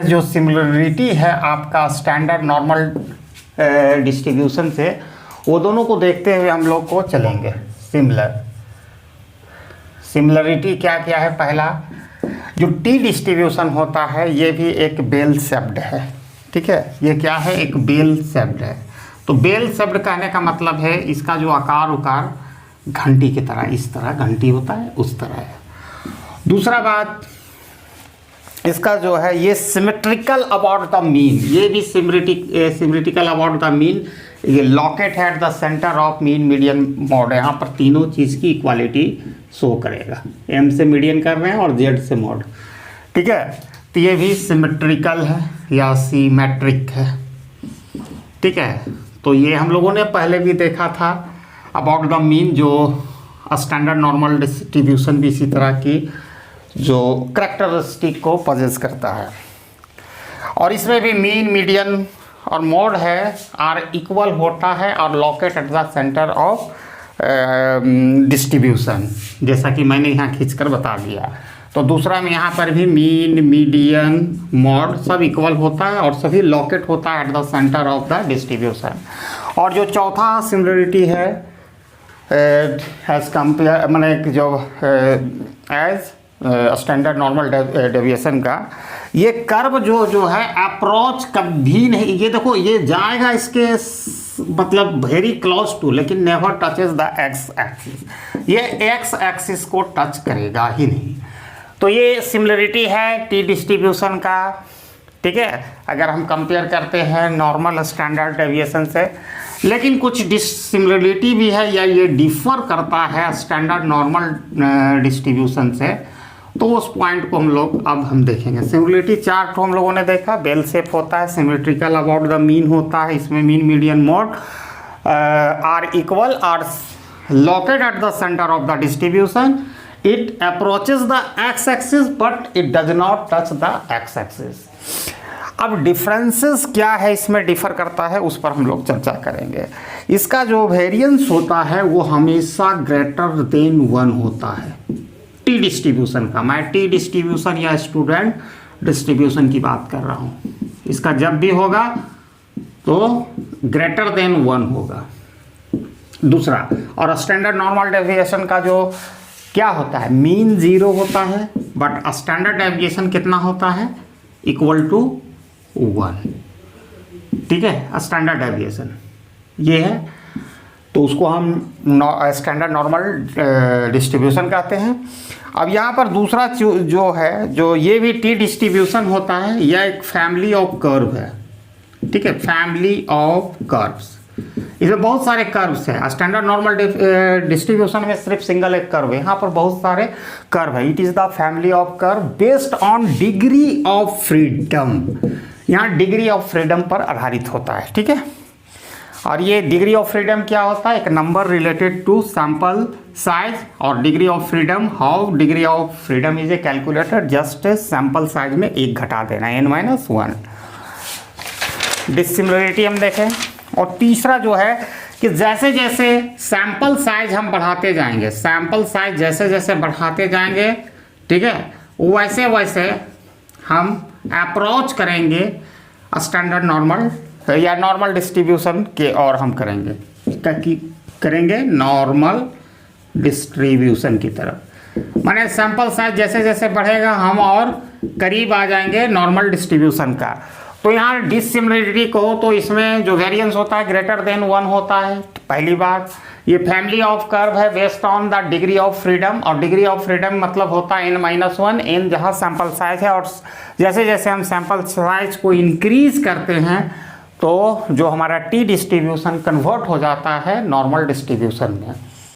जो सिमिलरिटी है आपका स्टैंडर्ड नॉर्मल डिस्ट्रीब्यूशन से, वो दोनों को देखते हुए हम लोग को चलेंगे। सिमिलरिटी क्या क्या है? पहला, जो टी डिस्ट्रीब्यूशन होता है ये भी एक बेल शेप्ड है, ठीक है। ये क्या है? एक बेल शेप्ड है। तो बेल शेप्ड कहने का मतलब है इसका जो आकार उकार घंटी की तरह, इस तरह घंटी होता है उस तरह है। दूसरा बात, इसका जो है ये सिमेट्रिकल अबाउट द मीन, ये भी सिमेट्रिकल अबाउट द मीन। ये लॉकेट है eight the centre of mean median mode, यहाँ पर तीनों चीज़ की इक्वालिटी शो करेगा। एम से मीडियन कर रहे हैं और जेड से मॉड, ठीक है। तो ये भी सिमेट्रिकल है या सीमेट्रिक है, ठीक है। तो ये हम लोगों ने पहले भी देखा था अबाउट द मीन, जो स्टैंडर्ड नॉर्मल डिस्ट्रीब्यूशन भी इसी तरह की जो करैक्टरिस्टिक को पजेस करता है। और इसमें भी मीन, मीडियन और मोड है आर इक्वल होता है और locket eight the centre of distribution, जैसा कि मैंने यहाँ खींचकर बता दिया। तो दूसरा में यहाँ पर भी मीन, मीडियन, मोड सब इक्वल होता है और सभी लॉकेट होता है eight the centre of the distribution. और जो चौथा सिमिलरिटी है एज कंपेयर, मैंने जो एज स्टैंडर्ड नॉर्मल डेविएशन का, ये कर्व जो है अप्रोच कभी नहीं, ये देखो ये जाएगा इसके मतलब वेरी क्लोज टू, लेकिन never touches the X axis, ये एक्स एक्सिस को टच करेगा ही नहीं। तो ये सिमिलरिटी है टी डिस्ट्रीब्यूशन का, ठीक है, अगर हम कंपेयर करते हैं नॉर्मल स्टैंडर्ड डेविएशन से। लेकिन कुछ डिसिमिलरिटी भी है या ये डिफर करता है स्टैंडर्ड नॉर्मल डिस्ट्रीब्यूशन से, तो उस पॉइंट को हम देखेंगे। सिमिलरिटी चार को हम लोगों ने देखा, बेल शेप होता है, सिमेट्रिकल अबाउट द मीन होता है, इसमें mean, median, mode are equal, are located at the centre of the distribution, it approaches the X axis but it does not touch the X axis. अब differences क्या है, इसमें differ करता है, उस पर हम लोग चर्चा करेंगे। इसका जो वेरिएंस होता है वो हमेशा ग्रेटर देन 1 होता है टी डिस्ट्रीब्यूशन का। मैं टी डिस्ट्रीब्यूशन या स्टूडेंट डिस्ट्रीब्यूशन की बात कर रहा हूँ। इसका जब भी होगा तो ग्रेटर देन 1 होगा। दूसरा, और स्टैंडर्ड नॉर्मल डेविएशन का जो क्या होता है, मीन 0 होता है, बट स्टैंडर्ड डेविएशन कितना होता है? इक्वल टू 1, ठीक है। स्टैंडर्ड डेविएशन ये है, तो उसको हम स्टैंडर्ड नॉर्मल डिस्ट्रीब्यूशन कहते हैं। अब यहाँ पर दूसरा जो है, जो ये भी टी डिस्ट्रीब्यूशन होता है, यह एक फैमिली ऑफ कर्व है, ठीक है, फैमिली ऑफ कर्व्स। इसमें बहुत सारे कर्व्स हैं। स्टैंडर्ड नॉर्मल डिस्ट्रीब्यूशन में सिर्फ सिंगल एक कर्व है, यहाँ पर बहुत सारे कर्व है। It is the family of curve based on degree of freedom, यहाँ डिग्री ऑफ फ्रीडम पर आधारित होता है, ठीक है। और ये डिग्री ऑफ फ्रीडम क्या होता है? एक number related to sample size, और degree of freedom, how degree of freedom is a calculated just sample size में 1 घटा देना, n-1। डिसिमिलरिटी हम देखें। और तीसरा जो है कि जैसे जैसे सैंपल साइज हम बढ़ाते जाएंगे, सैंपल साइज जैसे जैसे बढ़ाते जाएंगे, ठीक है, वैसे वैसे हम अप्रोच करेंगे स्टैंडर्ड नॉर्मल या नॉर्मल डिस्ट्रीब्यूशन के, और हम करेंगे नॉर्मल डिस्ट्रीब्यूशन की तरफ। माने सैंपल साइज जैसे जैसे बढ़ेगा हम और करीब आ जाएंगे नॉर्मल डिस्ट्रीब्यूशन का। तो यहाँ डिसिमिलरिटी को, तो इसमें जो वेरिएंस होता है ग्रेटर देन 1 होता है। पहली बात, ये फैमिली ऑफ कर्व है based on the degree of freedom, और डिग्री ऑफ फ्रीडम मतलब होता है n-1, n जहाँ सैंपल साइज है, और जैसे जैसे हम सैंपल साइज को इंक्रीज करते हैं तो जो हमारा टी डिस्ट्रीब्यूशन कन्वर्ट हो जाता है नॉर्मल डिस्ट्रीब्यूशन में।